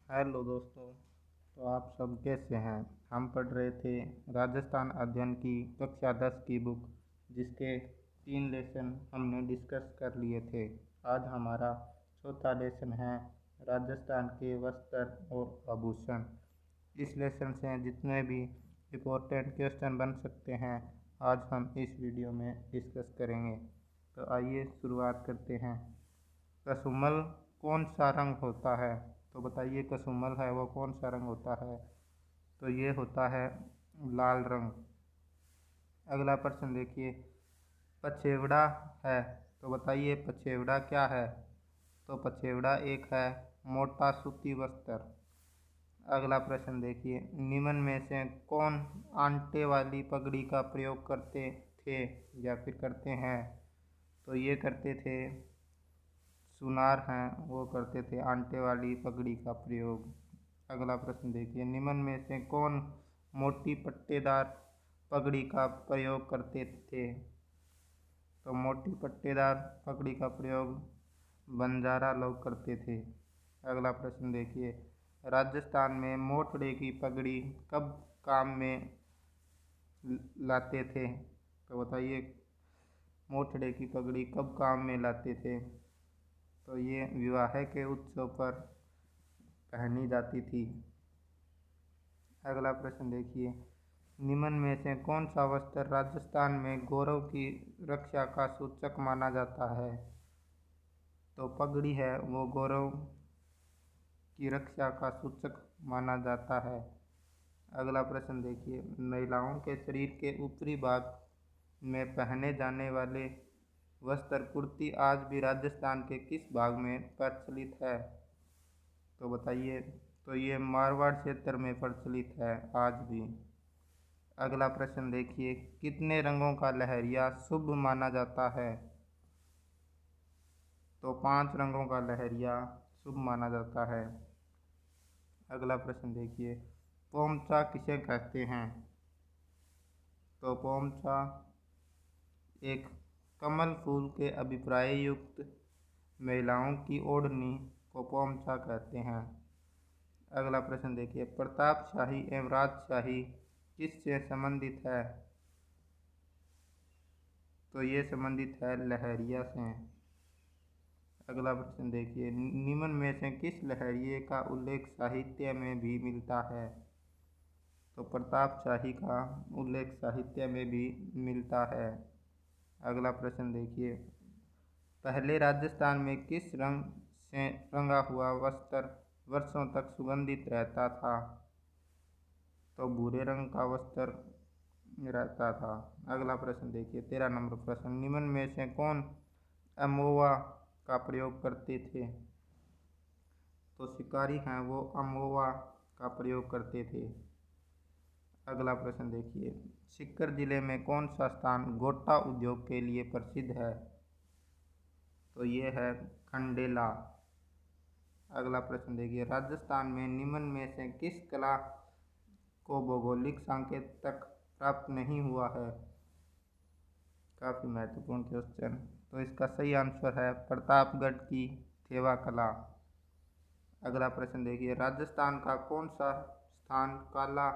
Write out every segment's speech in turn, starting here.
Hello दोस्तों। तो आप सब कैसे हैं? हम पढ़ रहे थे राजस्थान अध्ययन की कक्षा 10 की बुक, जिसके 3 लेसन हमने डिस्कस कर लिए थे। आज हमारा चौथा लेसन है राजस्थान के वस्त्र और आभूषण। इस लेसन से जितने भी इम्पोर्टेंट क्वेश्चन बन सकते हैं आज हम इस वीडियो में डिस्कस करेंगे। तो आइए शुरुआत करते हैं। कसुमल कौन सा रंग होता है? तो बताइए, कसुमल है वो कौन सा रंग होता है? तो ये होता है लाल रंग। अगला प्रश्न देखिए, पछेवड़ा है, तो बताइए पछेवड़ा क्या है? तो पछेवड़ा एक है मोटा सूती वस्त्र। अगला प्रश्न देखिए, निम्न में से कौन आंटे वाली पगड़ी का प्रयोग करते थे या फिर करते हैं? तो ये करते थे सुनार हैं, वो करते थे आंटे वाली पगड़ी का प्रयोग। अगला प्रश्न देखिए, निम्न में से कौन मोटी पट्टेदार पगड़ी का प्रयोग करते थे? तो मोटी पट्टेदार पगड़ी का प्रयोग बंजारा लोग करते थे। अगला प्रश्न देखिए, राजस्थान में मोटड़े की पगड़ी कब काम में लाते थे? तो बताइए मोटड़े की पगड़ी कब काम में लाते थे? तो ये विवाह के उत्सव पर पहनी जाती थी। अगला प्रश्न देखिए, निम्न में से कौन सा वस्त्र राजस्थान में गौरव की रक्षा का सूचक माना जाता है? तो पगड़ी है वो गौरव की रक्षा का सूचक माना जाता है। अगला प्रश्न देखिए, महिलाओं के शरीर के ऊपरी भाग में पहने जाने वाले वस्त्र कुर्ती आज भी राजस्थान के किस भाग में प्रचलित है? तो बताइए। तो ये मारवाड़ क्षेत्र में प्रचलित है आज भी। अगला प्रश्न देखिए, कितने रंगों का लहरिया शुभ माना जाता है? तो 5 रंगों का लहरिया शुभ माना जाता है। अगला प्रश्न देखिए, पोमचा किसे कहते हैं? तो पोमचा एक कमल फूल के अभिप्राय युक्त महिलाओं की ओढ़नी को पोमचा कहते हैं। अगला प्रश्न देखिए, प्रतापशाही एवं राजशाही किससे संबंधित है? तो ये संबंधित है लहरिया से। अगला प्रश्न देखिए, निम्न में से किस लहरिये का उल्लेख साहित्य में भी मिलता है? तो प्रतापशाही का उल्लेख साहित्य में भी मिलता है। अगला प्रश्न देखिए, पहले राजस्थान में किस रंग से रंगा हुआ वस्त्र वर्षों तक सुगंधित रहता था? तो भूरे रंग का वस्त्र रहता था। अगला प्रश्न देखिए, 13 नंबर प्रश्न, निम्न में से कौन अमोवा का प्रयोग करते थे? तो शिकारी हैं वो अमोवा का प्रयोग करते थे। अगला प्रश्न देखिए, सीकर जिले में कौन सा स्थान गोटा उद्योग के लिए प्रसिद्ध है? तो ये है खंडेला। अगला प्रश्न देखिए, राजस्थान में निम्न में से किस कला को भौगोलिक संकेतक प्राप्त नहीं हुआ है? काफ़ी महत्वपूर्ण क्वेश्चन। तो इसका सही आंसर है प्रतापगढ़ की थेवा कला। अगला प्रश्न देखिए, राजस्थान का कौन सा स्थान काला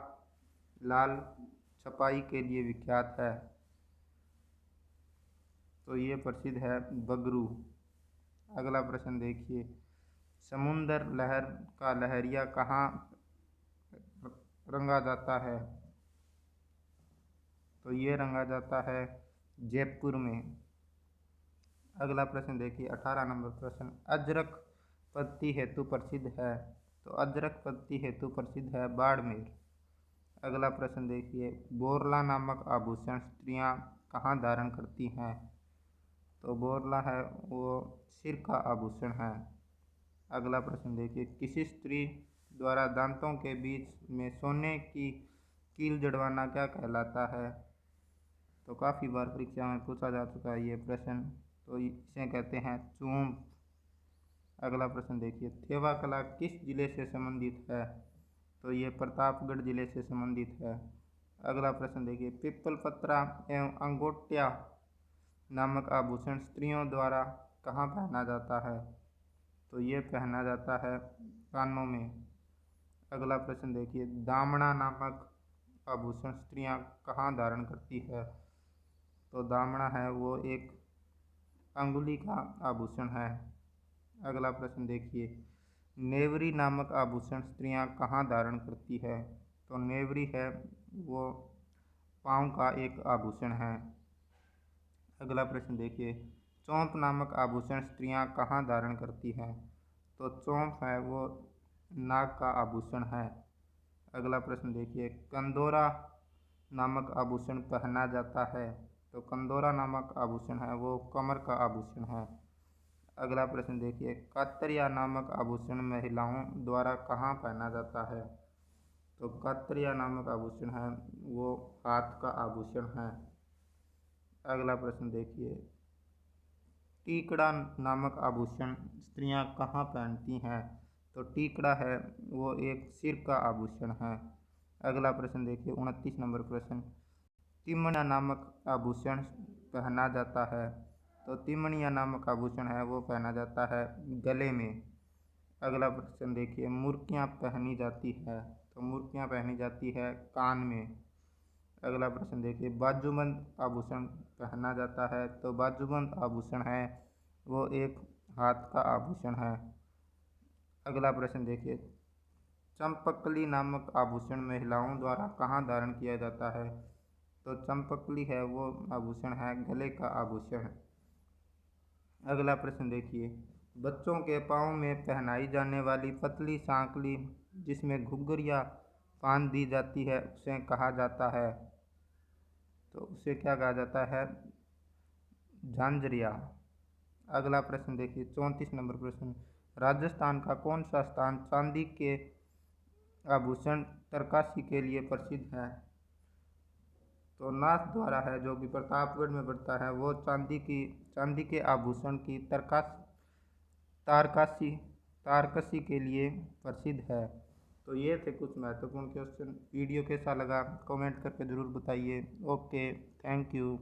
लाल छपाई के लिए विख्यात है? तो ये प्रसिद्ध है बगरू। अगला प्रश्न देखिए, समुंदर लहर का लहरिया कहाँ रंगा जाता है? तो ये रंगा जाता है जयपुर में। अगला प्रश्न देखिए, 18 नंबर प्रश्न, अजरक पत्ती हेतु प्रसिद्ध है? तो अजरक पत्ती हेतु प्रसिद्ध है बाड़मेर। अगला प्रश्न देखिए, बोरला नामक आभूषण स्त्रियां कहाँ धारण करती हैं? तो बोरला है वो सिर का आभूषण है। अगला प्रश्न देखिए, किसी स्त्री द्वारा दांतों के बीच में सोने की कील जड़वाना क्या कहलाता है? तो काफ़ी बार परीक्षा में पूछा जा चुका है ये प्रश्न। तो इसे कहते हैं चूम। अगला प्रश्न देखिए, थेवा कला किस जिले से संबंधित है? तो ये प्रतापगढ़ जिले से संबंधित है। अगला प्रश्न देखिए, पिप्पल पत्रा एवं अंगोटिया नामक आभूषण स्त्रियों द्वारा कहाँ पहना जाता है? तो ये पहना जाता है कानों में। अगला प्रश्न देखिए, दामना नामक आभूषण स्त्रियां कहाँ धारण करती है? तो दामना है वो एक अंगुली का आभूषण है। अगला प्रश्न देखिए, नेवरी नामक आभूषण स्त्रियां कहाँ धारण करती है? तो नेवरी है वो पाँव का एक आभूषण है। अगला प्रश्न देखिए, चौंप नामक आभूषण स्त्रियां कहाँ धारण करती हैं? तो चौंप है वो नाक का आभूषण है। अगला प्रश्न देखिए, कंदोरा नामक आभूषण पहना जाता है? तो कंदोरा नामक आभूषण है वो कमर का आभूषण है। अगला प्रश्न देखिए, कातरिया नामक आभूषण महिलाओं द्वारा कहाँ पहना जाता है? तो कातरिया नामक आभूषण है वो हाथ का आभूषण है। अगला प्रश्न देखिए, टीकड़ा नामक आभूषण स्त्रियां कहाँ पहनती हैं? तो टीकड़ा है वो एक सिर का आभूषण है। अगला प्रश्न देखिए, 29 नंबर प्रश्न, तिमणिया नामक आभूषण पहना जाता है? तो तिमणिया नामक आभूषण है वो पहना जाता है गले में। अगला प्रश्न देखिए, मुर्कियाँ पहनी जाती है? तो मुर्कियाँ पहनी जाती है कान में। अगला प्रश्न देखिए, बाजूबंद आभूषण पहना जाता है? तो बाजूबंद आभूषण है वो एक हाथ का आभूषण है। अगला प्रश्न देखिए, चंपकली नामक आभूषण महिलाओं द्वारा कहाँ धारण किया जाता है? तो चंपकली है वो आभूषण है गले का आभूषण। अगला प्रश्न देखिए, बच्चों के पाँव में पहनाई जाने वाली पतली सांकली जिसमें घुघरिया बांध दी जाती है उसे कहा जाता है? तो उसे क्या कहा जाता है? झांझरिया। अगला प्रश्न देखिए, 34 नंबर प्रश्न, राजस्थान का कौन सा स्थान चांदी के आभूषण तरकासी के लिए प्रसिद्ध है? तो नाथ द्वारा है जो कि प्रतापगढ़ में पड़ता है वो चांदी के आभूषण की तारकसी तारकसी के लिए प्रसिद्ध है। तो ये थे कुछ महत्वपूर्ण क्वेश्चन। वीडियो कैसा लगा कमेंट करके ज़रूर बताइए। Okay, thank you.